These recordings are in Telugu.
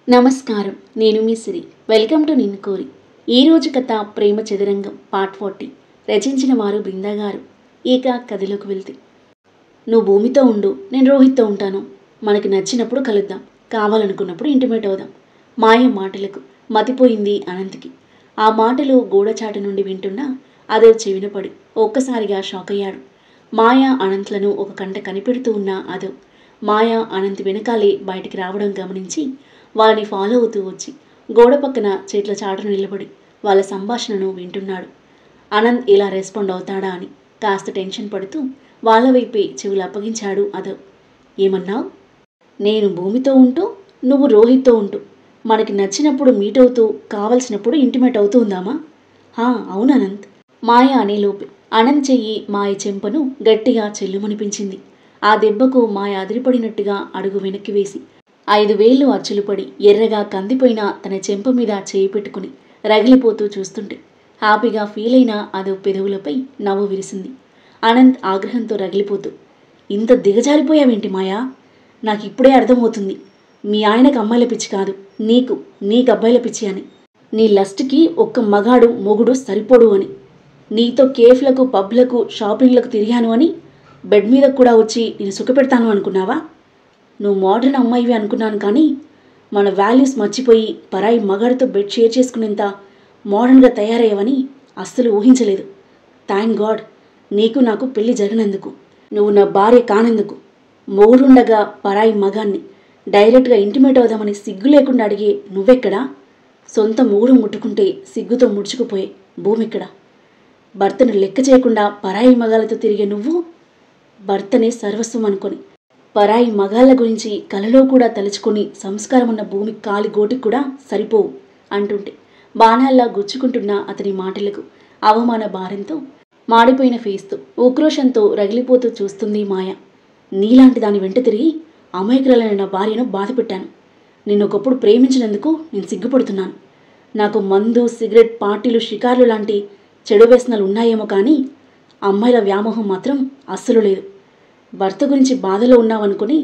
నమస్కారం. నేను మీ సిరి. వెల్కమ్ టు నిన్ను కోరి. ఈరోజు కథ ప్రేమ చదరంగం పార్ట్ 40. రచించిన వారు బృందా గారు. ఇక కథలోకి వెళ్తే, నువ్వు భూమితో ఉండు, నేను రోహిత్తో ఉంటాను. మనకి నచ్చినప్పుడు కలుద్దాం, కావాలనుకున్నప్పుడు ఇంటిమేట్ అవుదాం. మాయ మాటలకు మతిపోయింది అనంత్కి. ఆ మాటలు గోడచాటు నుండి వింటున్నా అదో చెవిన పడి ఒక్కసారిగా షాక్ అయ్యాడు. మాయ అనంత్లను ఒక కంట కనిపెడుతూ ఉన్న అదో మాయ అనంత్ వెనకాలే బయటికి రావడం గమనించి వాళ్ళని ఫాలో అవుతూ వచ్చి గోడ పక్కన చెట్ల చాటును నిలబడి వాళ్ళ సంభాషణను వింటున్నాడు. అనంత్ ఇలా రెస్పాండ్ అవుతాడా అని కాస్త టెన్షన్ పడుతూ వాళ్ళ వైపే చెవులు అప్పగించాడు అదో. ఏమన్నావు? నేను భూమితో ఉంటూ నువ్వు రోహిత్తో ఉంటూ మనకి నచ్చినప్పుడు మీట్ అవుతూ కావలసినప్పుడు ఇంటిమేట్ అవుతూ ఉందామా? అవును అనంత్. మాయ అనేలోపే అనంత్ చెయ్యి మాయ చెంపను గట్టిగా చెల్లుమనిపించింది. ఆ దెబ్బకు మాయ అదిరిపడినట్టుగా అడుగు వెనక్కి వేసి 5 వేళ్లు అచ్చులు పడి ఎర్రగా కందిపోయిన తన చెంప మీద చేయి పెట్టుకుని రగిలిపోతూ చూస్తుంటే హ్యాపీగా ఫీల్ అయిన అదో పెదవులపై నవ్వు విరిసింది. అనంత్ ఆగ్రహంతో రగిలిపోతూ, ఇంత దిగజారిపోయావేంటి మాయా? నాకు ఇప్పుడే అర్థమవుతుంది. మీ ఆయనకు అమ్మాయిల పిచ్చి కాదు, నీకు అబ్బాయిల పిచ్చి అని. నీ లస్ట్కి ఒక్క మగాడు మొగుడు సరిపోడు అని. నీతో కేఫ్లకు పబ్లకు షాపింగ్లకు తిరిగాను అని బెడ్ మీద కూడా వచ్చి నేను సుఖపెడతాను అనుకున్నావా? నువ్వు మోడర్న్ అమ్మాయివి అనుకున్నాను, కానీ మన వాల్యూస్ మర్చిపోయి పరాయి మగాడితో బెడ్ షేర్ చేసుకునేంత మోడర్న్గా తయారయ్యావని అస్సలు ఊహించలేదు. థ్యాంక్ గాడ్ నీకు నాకు పెళ్లి జరగనందుకు, నువ్వు నా భార్య కానందుకు. మొగుడుండగా పరాయి మగాన్ని డైరెక్ట్గా ఇంటిమేట్ అవుదామని సిగ్గు లేకుండా అడిగే నువ్వెక్కడా? సొంత మొగుడు ముట్టుకుంటే సిగ్గుతో ముడుచుకుపోయే భూమిక్కడ. భర్తను లెక్క చేయకుండా పరాయి మగాలతో తిరిగే నువ్వు భర్తనే సర్వస్వం అనుకొని పరాయి మగాళ్ళ గురించి కలలో కూడా తలుచుకొని సంస్కారం ఉన్న భూమి కాలి గోటికి కూడా సరిపోవు అంటుంటే బాణాల్లా గుచ్చుకుంటున్న అతని మాటలకు అవమాన భారంతో మాడిపోయిన ఫేస్తో ఉక్రోషంతో రగిలిపోతూ చూస్తుంది మాయ. నీలాంటి దాని వెంట తిరిగి అమాయకురాలైన నా భార్యను బాధపెట్టాను. నిన్నొకప్పుడు ప్రేమించినందుకు నేను సిగ్గుపడుతున్నాను. నాకు మందు సిగరెట్ పార్టీలు షికార్లు లాంటి చెడు వ్యసనాలు ఉన్నాయేమో, కానీ అమ్మాయిల వ్యామోహం మాత్రం అస్సలు లేదు. భర్త గురించి బాధలో ఉన్నావనుకుని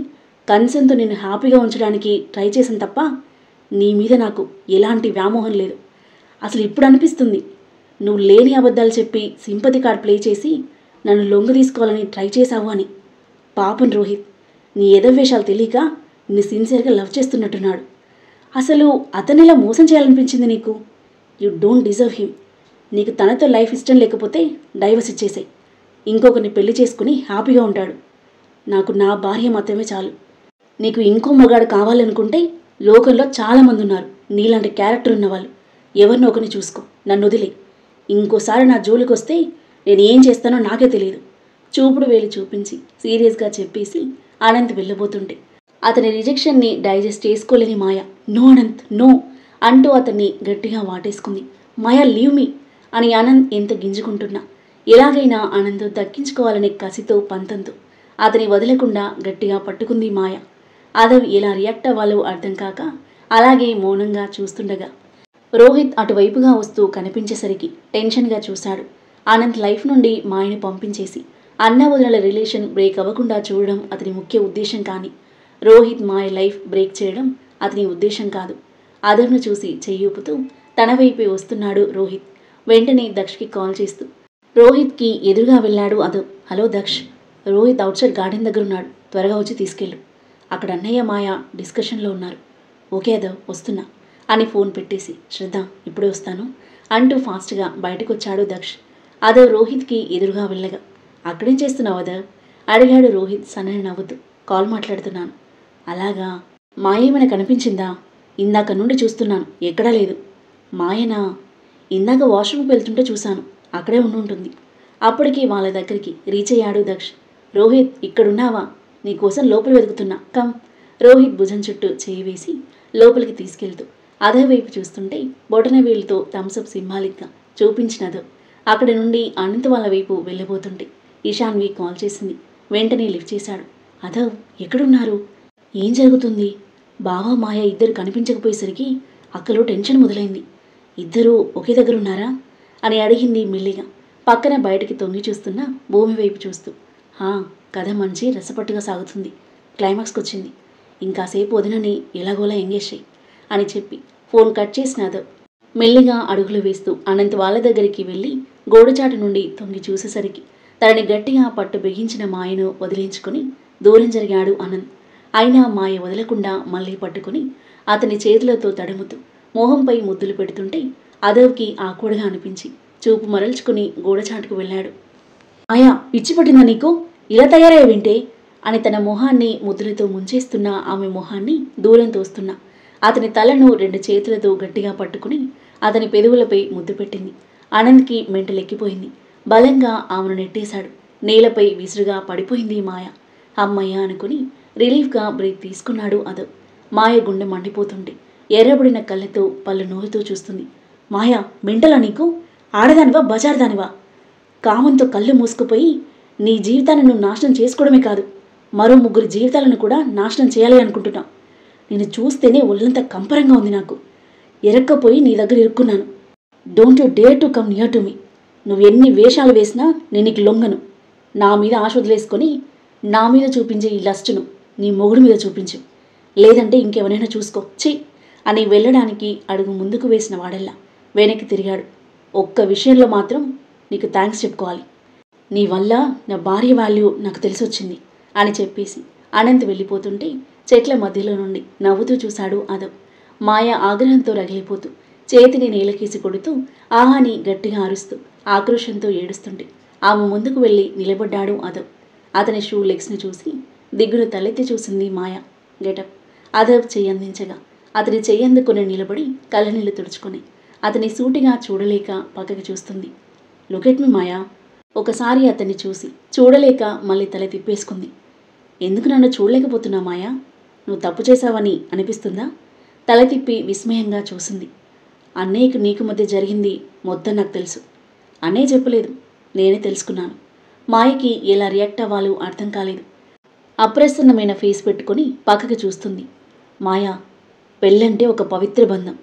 కన్సర్న్తో నిన్ను హ్యాపీగా ఉంచడానికి ట్రై చేశాను తప్ప నీ మీద నాకు ఎలాంటి వ్యామోహం లేదు. అసలు ఇప్పుడు అనిపిస్తుంది, నువ్వు లేని అబద్ధాలు చెప్పి సింపతి కార్డ్ ప్లే చేసి నన్ను లొంగ తీసుకోవాలని ట్రై చేశావు అని. పాపం రోహిత్, నీ ఎదవేషాలు తెలియక నిన్ను సిన్సియర్గా లవ్ చేస్తున్నట్టున్నాడు. అసలు అతనిలా మోసం చేయాలనిపించింది నీకు? You don't deserve him. నీకు తనతో లైఫ్ ఇష్టం లేకపోతే డైవర్స్ ఇచ్చేసాయి. ఇంకొకరిని పెళ్లి చేసుకుని హ్యాపీగా ఉంటాడు. నాకు నా భార్య మాత్రమే చాలు. నీకు ఇంకో మగాడు కావాలనుకుంటే లోకంలో చాలామంది ఉన్నారు నీలాంటి క్యారెక్టర్ ఉన్నవాళ్ళు. ఎవరినో ఒకరిని చూసుకో, నన్ను వదిలే. ఇంకోసారి నా జోలికి వస్తే నేను ఏం చేస్తానో నాకే తెలియదు. చూపుడు వేలు చూపించి సీరియస్గా చెప్పేసి అనంత్ వెళ్ళబోతుంటే అతని రిజెక్షన్ని డైజెస్ట్ చేసుకోలేని మాయ నో అనంత్ నో అంటూ అతన్ని గట్టిగా వాటేసుకుంది. మాయా లీవ్ మీ అని అనంత్ ఎంత గింజుకుంటున్నా ఎలాగైనా ఆనంద్ దక్కించుకోవాలనే కసితో పంతంతో అతని వదలకుండా గట్టిగా పట్టుకుంది మాయ. అదవి ఎలా రియాక్ట్ అవ్వాలో అర్థం కాక అలాగే మౌనంగా చూస్తుండగా రోహిత్ అటువైపుగా వస్తూ కనిపించేసరికి టెన్షన్గా చూశాడు. అనంత్ లైఫ్ నుండి మాయను పంపించేసి అన్న వదినల రిలేషన్ బ్రేక్ అవ్వకుండా చూడడం అతని ముఖ్య ఉద్దేశం, కానీ రోహిత్ మాయ లైఫ్ బ్రేక్ చేయడం అతని ఉద్దేశం కాదు. అదర్ను చూసి చెయ్యూపుతూ తన వైపే వస్తున్నాడు రోహిత్. వెంటనే దక్షకి కాల్ చేస్తూ రోహిత్కి ఎదురుగా వెళ్ళాడు అదో. Hello Daksh, Rohit out side garden దగ్గర ఉన్నాడు, త్వరగా వచ్చి తీసుకెళ్ళు. అక్కడ అన్నయ్య మాయ డిస్కషన్లో ఉన్నారు. ఓకే అదో, వస్తున్నా అని ఫోన్ పెట్టేసి శ్రద్ధ ఇప్పుడే వస్తాను అంటూ ఫాస్ట్గా బయటకు వచ్చాడు దక్ష్. అదో రోహిత్కి ఎదురుగా వెళ్ళగా అక్కడేం చేస్తున్నావు అదో అడిగాడు రోహిత్ సన్నని నవ్వుతూ. కాల్ మాట్లాడుతున్నాను. అలాగా, మాయ ఏమైనా కనిపించిందా? ఇందాక నుండి చూస్తున్నాను, ఎక్కడా లేదు. మాయనా? ఇందాక వాష్రూమ్కి వెళ్తుంటే చూశాను, అక్కడే ఉండుంటుంది. అప్పటికి వాళ్ళ దగ్గరికి రీచ్ అయ్యాడు దక్ష్. రోహిత్ ఇక్కడున్నావా? నీకోసం లోపల వెతుకుతున్నా, కమ్. రోహిత్ భుజం చుట్టూ చేయి వేసి లోపలికి తీసుకెళ్తూ అదే వైపు చూస్తుంటే బొటన వేలుతో థమ్సప్ సింబాలిక్గా చూపించినదో అక్కడి నుండి అనంత్ వాళ్ళ వైపు వెళ్ళబోతుంటే ఇషాన్వి కాల్ చేసింది. వెంటనే లిఫ్ట్ చేశాడు. అదవ్, ఎక్కడున్నారు? ఏం జరుగుతుంది? బావా మాయ ఇద్దరు కనిపించకపోయేసరికి అక్కలో టెన్షన్ మొదలైంది. ఇద్దరూ ఒకే దగ్గర ఉన్నారా అని అడిగింది మెల్లిగా, పక్కన బయటికి తొంగి చూస్తున్న భూమి వైపు చూస్తూ. కథ మంచి రసపట్టుగా సాగుతుంది. క్లైమాక్స్కి వచ్చింది. ఇంకాసేపు వదినని ఎలాగోలా ఎంగేజ్ చేయి అని చెప్పి ఫోన్ కట్ చేసిన అదవ్ మెల్లిగా అడుగులు వేస్తూ అనంత్ వాళ్ళ దగ్గరికి వెళ్ళి గోడచాటు నుండి తొంగి చూసేసరికి తనని గట్టిగా పట్టు బిగించిన మాయను వదిలించుకొని దూరం జరిగాడు అనంత్. అయినా మాయ వదలకుండా మళ్ళీ పట్టుకుని అతని చేతులతో తడుముతూ మోహంపై ముద్దులు పెడుతుంటే అదవ్కి ఆకుడుగా అనిపించి చూపు మరల్చుకుని గోడచాటుకు వెళ్ళాడు. మాయా, పిచ్చి పట్టిందా నీకు? ఇలా తయారయ్యావింటే అని తన మొహాన్ని ముద్దులతో ముంచేస్తున్న ఆమె మొహాన్ని దూరం తోస్తున్నా అతని తలను 2 చేతులతో గట్టిగా పట్టుకుని అతని పెదవులపై ముద్దు పెట్టింది. అనంత్కి మెంటలెక్కిపోయింది. బలంగా ఆమెను నెట్టేశాడు. నేలపై విసురుగా పడిపోయింది మాయ. అమ్మయ్య అనుకుని రిలీఫ్గా బ్రేక్ తీసుకున్నాడు అదవ్. మాయ గుండె మండిపోతుంటే ఎర్రబడిన కళ్ళతో పళ్ళు నోరుతూ చూస్తుంది. మాయా, మెంటలా నీకు? ఆడదానివా బజార్దానివా? కామంతో కళ్ళు మూసుకుపోయి నీ జీవితాన్ని నువ్వు నాశనం చేసుకోవడమే కాదు, మరో 3 జీవితాలను కూడా నాశనం చేయాలి అనుకుంటున్నావు. నేను చూస్తేనే ఒళ్ళంతా కంపరంగా ఉంది నాకు. ఎరక్కపోయి నీ దగ్గర ఇరుక్కున్నాను. Don't you dare to come near to me. నువ్వు ఎన్ని వేషాలు వేసినా నేను నీకు లొంగను. నా మీద ఆశ వదిలేసుకొని నా మీద చూపించే ఈ లస్టును నీ మొగుడు మీద చూపించు, లేదంటే ఇంకెవరైనా చూసుకో ఛీ అని వెళ్ళడానికి అడుగు ముందుకు వేసిన వాడల్లా వెనక్కి తిరిగాడు. ఒక్క విషయంలో మాత్రం నీకు థ్యాంక్స్ చెప్పుకోవాలి. నీ వల్ల నా భార్య వాల్యూ నాకు తెలిసొచ్చింది అని చెప్పేసి అనంత్ వెళ్ళిపోతుంటే చెట్ల మధ్యలో నుండి నవ్వుతూ చూశాడు అదవ్. మాయ ఆగ్రహంతో రగిలిపోతూ చేతిని నేలకేసి కొడుతూ ఆహాని గట్టిగా అరుస్తూ ఆక్రోషంతో ఏడుస్తుంటే ఆమె ముందుకు వెళ్ళి నిలబడ్డాడు అదవ్. అతని షూ లెగ్స్ని చూసి దిగ్గును తలెత్తి చూసింది మాయ. గెటప్ అదవ్ చెయ్యందించగా అతని చెయ్యందుకుని నిలబడి కళ్ళనీళ్ళు తుడుచుకొని అతని సూటిగా చూడలేక పక్కకి చూస్తుంది. లుక్ ఎట్ మీ మాయా. ఒకసారి అతన్ని చూసి చూడలేక మళ్ళీ తల తిప్పేసుకుంది. ఎందుకు నన్ను చూడలేకపోతున్నా మాయా? నువ్వు తప్పు చేశావని అనిపిస్తుందా? తల తిప్పి విస్మయంగా చూసింది. అన్నయ్యకు నీకు మధ్య జరిగింది మొత్తం నాకు తెలుసు. అన్నయ్య చెప్పలేదు, నేనే తెలుసుకున్నాను. మాయకి ఎలా రియాక్ట్ అవ్వాలో అర్థం కాలేదు. అప్రసన్నమైన ఫేస్ పెట్టుకుని పక్కకి చూస్తుంది. మాయా, పెళ్ళంటే ఒక పవిత్ర బంధం.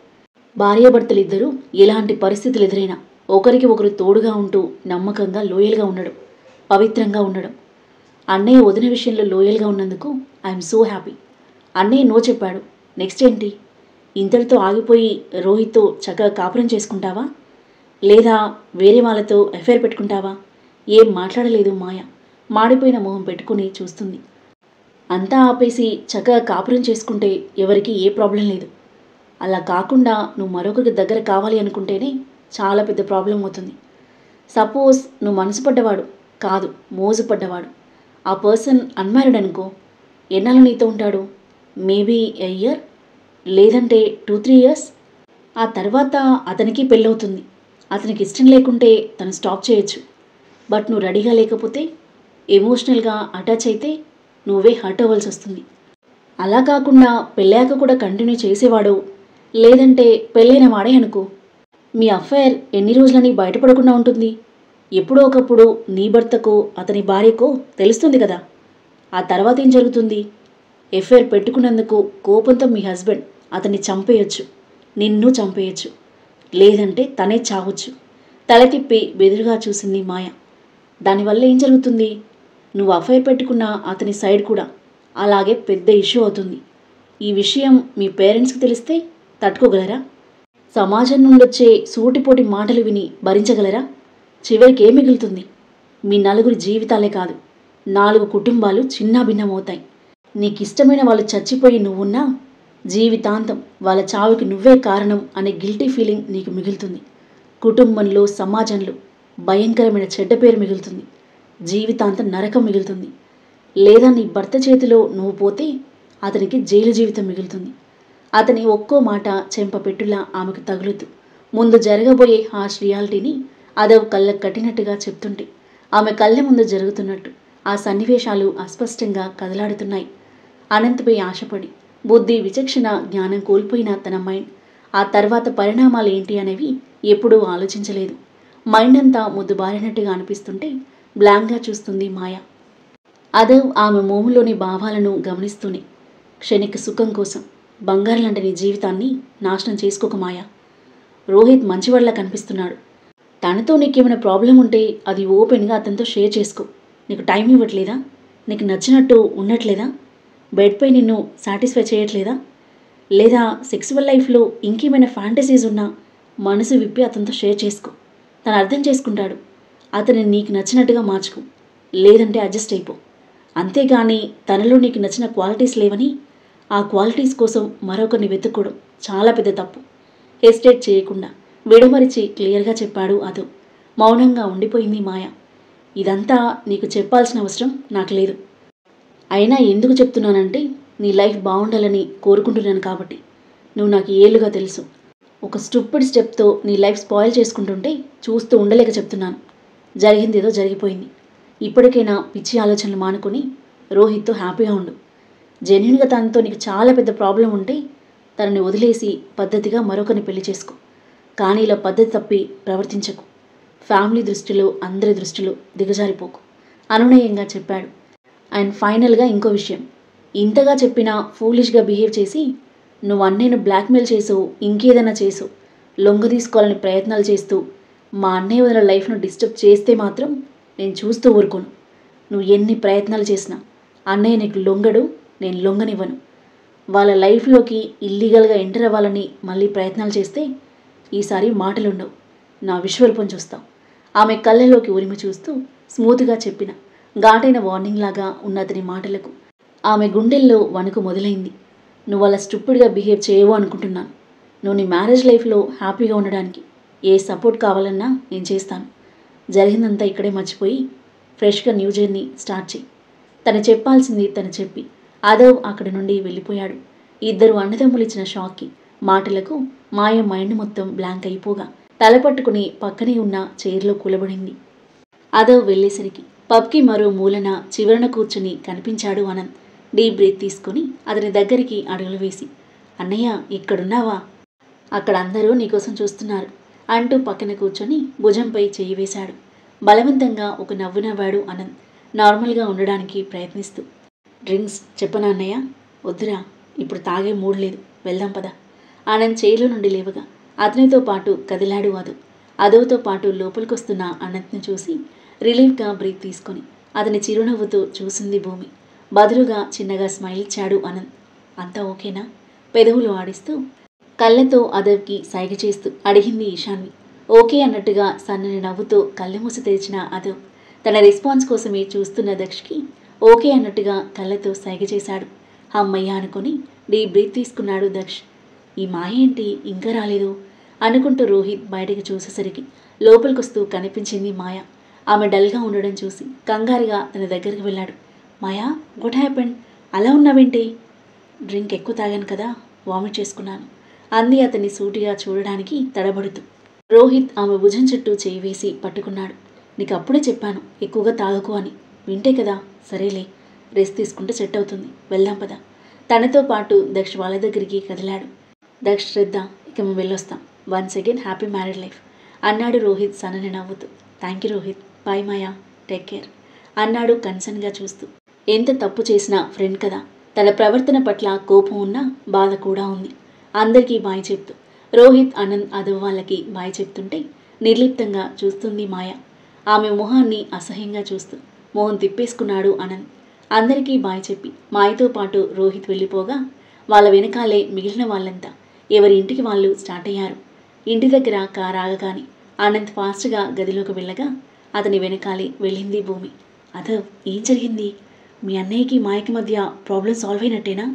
భార్యాభర్తలిద్దరూ ఎలాంటి పరిస్థితులు ఎదురైనా ఒకరికి ఒకరు తోడుగా ఉంటూ నమ్మకంగా లోయల్గా ఉండడం, పవిత్రంగా ఉండడం. అన్నయ్య వదిన విషయంలో లోయల్గా ఉన్నందుకు ఐఎమ్ సో హ్యాపీ. అన్నయ్య నో చెప్పాడు. నెక్స్ట్ ఏంటి? ఇంతటితో ఆగిపోయి రోహిత్తో చక్కగా కాపురం చేసుకుంటావా, లేదా వేరే వాళ్ళతో అఫైర్ పెట్టుకుంటావా? ఏం మాట్లాడలేదు మాయ. మాడిపోయిన మొహం పెట్టుకుని చూస్తుంది. అంతా ఆపేసి చక్కగా కాపురం చేసుకుంటే ఎవరికి ఏ ప్రాబ్లం లేదు. అలా కాకుండా నువ్వు మరొకరికి దగ్గర కావాలి అనుకుంటేనే చాలా పెద్ద ప్రాబ్లం అవుతుంది. సపోజ్ నువ్వు మనసు పడ్డవాడు కాదు, మోజు పడ్డవాడు, ఆ పర్సన్ అన్మ్యారీడ్ అనుకో, ఎన్నాళ్ళు నీతో ఉంటాడు? మేబీ ఎ ఇయర్, లేదంటే 2-3 ఇయర్స్. ఆ తర్వాత అతనికి పెళ్ళవుతుంది. అతనికి ఇష్టం లేకుంటే తను స్టాప్ చేయొచ్చు. బట్ నువ్వు రెడీగా లేకపోతే, ఎమోషనల్గా అటాచ్ అయితే నువ్వే హర్ట్ అవ్వాల్సి వస్తుంది. అలా కాకుండా పెళ్ళాక కూడా కంటిన్యూ చేసేవాడు, లేదంటే పెళ్ళైన వాడే అనుకో, మీ అఫైర్ ఎన్ని రోజులని బయటపడకుండా ఉంటుంది? ఎప్పుడో ఒకప్పుడు నీ భర్తకో అతని భార్యకో తెలుస్తుంది కదా. ఆ తర్వాత ఏం జరుగుతుంది? ఎఫైర్ పెట్టుకున్నందుకు కోపంతో మీ హస్బెండ్ అతన్ని చంపేయచ్చు, నిన్ను చంపేయచ్చు, లేదంటే తనే చావచ్చు. తల తిప్పి బెదురుగా చూసింది మాయ. దానివల్ల ఏం జరుగుతుంది? నువ్వు అఫైర్ పెట్టుకున్న అతని సైడ్ కూడా అలాగే పెద్ద ఇష్యూ అవుతుంది. ఈ విషయం మీ పేరెంట్స్కి తెలిస్తే తట్టుకోగలరా? సమాజం నుండి వచ్చే సూటిపోటి మాటలు విని భరించగలరా? చివరికి ఏం మిగులుతుంది? మీ 4 జీవితాలే కాదు, 4 కుటుంబాలు చిన్నాభిన్నమవుతాయి. నీకు ఇష్టమైన వాళ్ళు చచ్చిపోయి నువ్వున్నా జీవితాంతం వాళ్ళ చావుకి నువ్వే కారణం అనే గిల్టీ ఫీలింగ్ నీకు మిగులుతుంది. కుటుంబంలో, సమాజంలో భయంకరమైన చెడ్డ పేరు మిగులుతుంది. జీవితాంతం నరకం మిగులుతుంది. లేదా నీ భర్త చేతిలో నువ్వు పోతే అతనికి జైలు జీవితం మిగులుతుంది. అతని ఒక్కో మాట చెంపపెట్టులా ఆమెకు తగులుతూ ముందు జరగబోయే హార్ష్ రియాలిటీని అదవ్ కళ్ళకు కట్టినట్టుగా చెప్తుంటే ఆమె కళ్ళ ముందు జరుగుతున్నట్టు ఆ సన్నివేశాలు అస్పష్టంగా కదలాడుతున్నాయి. అనంత్పై ఆశపడి బుద్ధి, విచక్షణ, జ్ఞానం కోల్పోయిన తన మైండ్ ఆ తర్వాత పరిణామాలు ఏంటి అనేవి ఎప్పుడూ ఆలోచించలేదు. మైండ్ అంతా ముద్దుబారినట్టుగా అనిపిస్తుంటే బ్లాంక్గా చూస్తుంది మాయ. అదవ్ ఆమె మోములోని భావాలను గమనిస్తూనే, క్షణిక సుఖం కోసం బంగారం లాంటి నీ జీవితాన్ని నాశనం చేసుకోక మాయ. రోహిత్ మంచివాళ్ళ కనిపిస్తున్నాడు. తనతో నీకేమైనా ప్రాబ్లం ఉంటే అది ఓపెన్గా అతనితో షేర్ చేసుకో. నీకు టైం ఇవ్వట్లేదా? నీకు నచ్చినట్టు ఉండట్లేదా? బెడ్పై నిన్ను సాటిస్ఫై చేయట్లేదా? లేదా సెక్సువల్ లైఫ్లో ఇంకేమైనా ఫ్యాంటసీస్ ఉన్నా మనసు విప్పి అతనితో షేర్ చేసుకో. తను అర్థం చేసుకుంటాడు. అతన్ని నీకు నచ్చినట్టుగా మార్చుకో, లేదంటే అడ్జస్ట్ అయిపో. అంతేగాని తనలో నీకు నచ్చిన క్వాలిటీస్ లేవని ఆ క్వాలిటీస్ కోసం మరొకరిని వెతుక్కోవడం చాలా పెద్ద తప్పు. హెసిటేట్ చేయకుండా విడమరిచి క్లియర్గా చెప్పాడు అదో. మౌనంగా ఉండిపోయింది మాయ. ఇదంతా నీకు చెప్పాల్సిన అవసరం నాకు లేదు. అయినా ఎందుకు చెప్తున్నానంటే నీ లైఫ్ బాగుండాలని కోరుకుంటున్నాను కాబట్టి. నువ్వు నాకు ఏళ్ళుగా తెలుసు. ఒక స్టూపిడ్ స్టెప్తో నీ లైఫ్ స్పాయిల్ చేసుకుంటుంటే చూస్తూ ఉండలేక చెప్తున్నాను. జరిగిందేదో జరిగిపోయింది. ఇప్పటికైనా పిచ్చి ఆలోచనలు మానుకొని రోహిత్తో హ్యాపీగా ఉండు. జెన్యున్గా తనతో నీకు చాలా పెద్ద ప్రాబ్లం ఉంటే తనని వదిలేసి పద్ధతిగా మరొకరిని పెళ్లి చేసుకో. కానీ ఇలా పద్ధతి తప్పి ప్రవర్తించకు. ఫ్యామిలీ దృష్టిలో, అందరి దృష్టిలో దిగజారిపోకు అనునయంగా చెప్పాడు. అండ్ ఫైనల్గా ఇంకో విషయం, ఇంతగా చెప్పినా ఫూలిష్గా బిహేవ్ చేసి నువ్వు అన్నయ్యను బ్లాక్మెయిల్ చేసో ఇంకేదైనా చేసో లొంగ తీసుకోవాలని ప్రయత్నాలు చేస్తూ మా అన్నయ్య వదిన లైఫ్ను డిస్టర్బ్ చేస్తే మాత్రం నేను చూస్తూ ఊరుకోను. నువ్వు ఎన్ని ప్రయత్నాలు చేసినా అన్నయ్య నీకు లొంగడు, నేను లొంగనివ్వను. వాళ్ళ లైఫ్లోకి ఇల్లీగల్గా ఎంటర్ అవ్వాలని మళ్ళీ ప్రయత్నాలు చేస్తే ఈసారి మాటలుండవు, నా విశ్వరూపం చూస్తావు. ఆమె కళ్ళలోకి ఉరిమి చూస్తూ స్మూత్గా చెప్పిన ఘాటైన వార్నింగ్ లాగా ఉన్న అతని మాటలకు ఆమె గుండెల్లో వణుకు మొదలైంది. నువ్వు అలా స్టూపిడ్గా బిహేవ్ చేయవు అనుకుంటున్నాను. నువ్వు నీ మ్యారేజ్ లైఫ్లో హ్యాపీగా ఉండడానికి ఏ సపోర్ట్ కావాలన్నా నేను చేస్తాను. జరిగిందంతా ఇక్కడే మర్చిపోయి ఫ్రెష్గా న్యూ జర్నీ స్టార్ట్ చేయి. తను చెప్పాల్సింది తను చెప్పి ఆదవ్ అక్కడి నుండి వెళ్ళిపోయాడు. ఇద్దరు అన్నదమ్ములు ఇచ్చిన షాక్కి, మాటలకు మాయ మైండ్ మొత్తం బ్లాంక్ అయిపోగా తలపట్టుకుని పక్కనే ఉన్న చైర్లో కూలబడింది. ఆదవ్ వెళ్ళేసరికి పబ్కి మరో మూలన చివరన కూర్చుని కనిపించాడు అనంత్. డీప్ బ్రీత్ తీసుకుని అతని దగ్గరికి అడుగులు వేసి, అన్నయ్య ఇక్కడున్నావా? అక్కడ అందరూ నీకోసం చూస్తున్నారు అంటూ పక్కన కూర్చొని భుజంపై చెయ్యి వేశాడు. బలవంతంగా ఒక నవ్వు నవ్వాడు అనంత్, నార్మల్గా ఉండడానికి ప్రయత్నిస్తూ. డ్రింక్స్ చెప్పనా అన్నయ్య? వద్దురా, ఇప్పుడు తాగే మూడ్ లేదు, వెళ్దాం పద. ఆనంద్ చైర్లో నుండి లేవగా అతనితో పాటు కదిలాడు అదవ్. అదవ్తో పాటు లోపలికొస్తున్న అనంత్ని చూసి రిలీఫ్గా బ్రీత్ తీసుకొని అతని చిరునవ్వుతో చూసింది భూమి. బదులుగా చిన్నగా స్మైల్ ఇచ్చాడు అనంత్. అంతా ఓకేనా? పెదవులు ఆడిస్తూ కళ్ళతో అదవ్కి సైగ చేస్తూ అడిగింది ఈశాన్వి. ఓకే అన్నట్టుగా సన్నని నవ్వుతో కళ్ళు మూసి తెరిచిన అదవ్ తన రెస్పాన్స్ కోసమే చూస్తున్న దక్షకి ఓకే అన్నట్టుగా కళ్ళతో సైగ చేశాడు. అమ్మయ్య అనుకుని డీప్ బ్రీత్ తీసుకున్నాడు దక్ష్. ఈ మాయ ఏంటి ఇంకా రాలేదు అనుకుంటూ రోహిత్ బయటకు చూసేసరికి లోపలికొస్తూ కనిపించింది మాయ. ఆమె డల్గా ఉండడం చూసి కంగారుగా తన దగ్గరికి వెళ్ళాడు. మాయా, వాట్ హ్యాపెండ్? అలా ఉన్నావేంటి? డ్రింక్ ఎక్కువ తాగాను కదా, వామిట్ చేసుకున్నాను అంది అతన్ని సూటిగా చూడడానికి తడబడుతూ. రోహిత్ ఆమె భుజం చుట్టూ చేయి వేసి పట్టుకున్నాడు. నీకు అప్పుడే చెప్పాను ఎక్కువగా తాగకు అని, వింటే కదా. సరేలే, రెస్ట్ తీసుకుంటే సెట్ అవుతుంది, వెళ్దాం పద. తనతో పాటు దక్ష్ వాళ్ళ దగ్గరికి కదిలాడు. దక్ష్, శ్రద్ధ, ఇక మేము వెళ్ళొస్తాం. Once again happy married life అన్నాడు రోహిత్ సన్నని నవ్వుతూ. Thank you Rohit, bye Maya, take care అన్నాడు కన్సర్న్గా చూస్తూ. ఎంత తప్పు చేసినా ఫ్రెండ్ కదా, తన ప్రవర్తన పట్ల కోపం ఉన్నా బాధ కూడా ఉంది. అందరికీ బాయ్ చెప్తూ రోహిత్, అనంత్, అదవ్ వాళ్ళకి బాయ్ చెప్తుంటే నిర్లిప్తంగా చూస్తుంది మాయ. ఆమె మొహాన్ని అసహ్యంగా చూస్తూ మొహం తిప్పేసుకున్నాడు అనంత్. అందరికీ బాయ్ చెప్పి మాయతో పాటు రోహిత్ వెళ్ళిపోగా వాళ్ళ వెనకాలే మిగిలిన వాళ్ళంతా ఎవరి ఇంటికి వాళ్ళు స్టార్ట్ అయ్యారు. ఇంటి దగ్గర కారు ఆగగానే అనంత్ ఫాస్ట్గా గదిలోకి వెళ్ళగా అతని వెనకాలే వెళ్ళింది భూమి. అదవ్, ఏం జరిగింది? మీ అన్నయ్యకి మాయకి మధ్య ప్రాబ్లం సాల్వ్ అయినట్టేనా?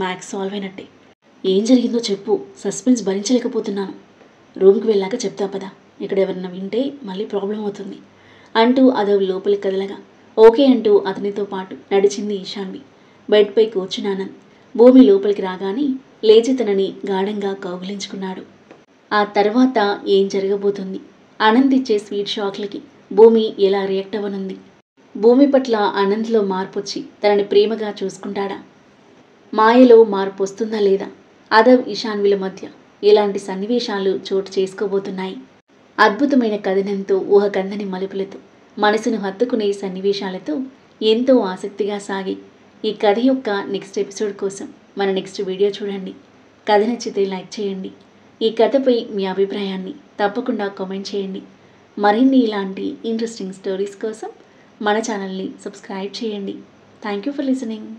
మ్యాక్స్ సాల్వ్ అయినట్టే. ఏం జరిగిందో చెప్పు, సస్పెన్స్ భరించలేకపోతున్నాను. రూమ్కి వెళ్ళాక చెప్తా పదా, ఇక్కడ ఎవరన్నా వింటే మళ్ళీ ప్రాబ్లం అవుతుంది అంటూ అదవ్ లోపలికి కదలగా ఓకే అంటూ అతనితో పాటు నడిచింది ఈశాన్వి. బెడ్పై కూర్చున్నానంద్. భూమి లోపలికి రాగానే లేచి తనని గాఢంగా కౌగిలించుకున్నాడు. ఆ తర్వాత ఏం జరగబోతుంది? అనంత్ ఇచ్చే స్వీట్ షాక్లకి భూమి ఎలా రియాక్ట్ అవ్వనుంది? భూమి పట్ల అనంత్లో మార్పు వచ్చి తనని ప్రేమగా చూసుకుంటాడా? మాయలో మార్పు వస్తుందా లేదా? అదవ్, ఇషాన్విల మధ్య ఎలాంటి సన్నివేశాలు చోటు చేసుకోబోతున్నాయి? అద్భుతమైన కథనంతో, ఊహకందని మలుపులతో, మనసును హత్తుకునే సన్నివేశాలతో ఎంతో ఆసక్తిగా సాగి ఈ కథ యొక్క నెక్స్ట్ ఎపిసోడ్ కోసం మన నెక్స్ట్ వీడియో చూడండి. కథ నచ్చితే లైక్ చేయండి. ఈ కథపై మీ అభిప్రాయాన్ని తప్పకుండా కామెంట్ చేయండి. మరిన్ని ఇలాంటి ఇంట్రెస్టింగ్ స్టోరీస్ కోసం మన ఛానల్ని సబ్స్క్రైబ్ చేయండి. Thank you for listening.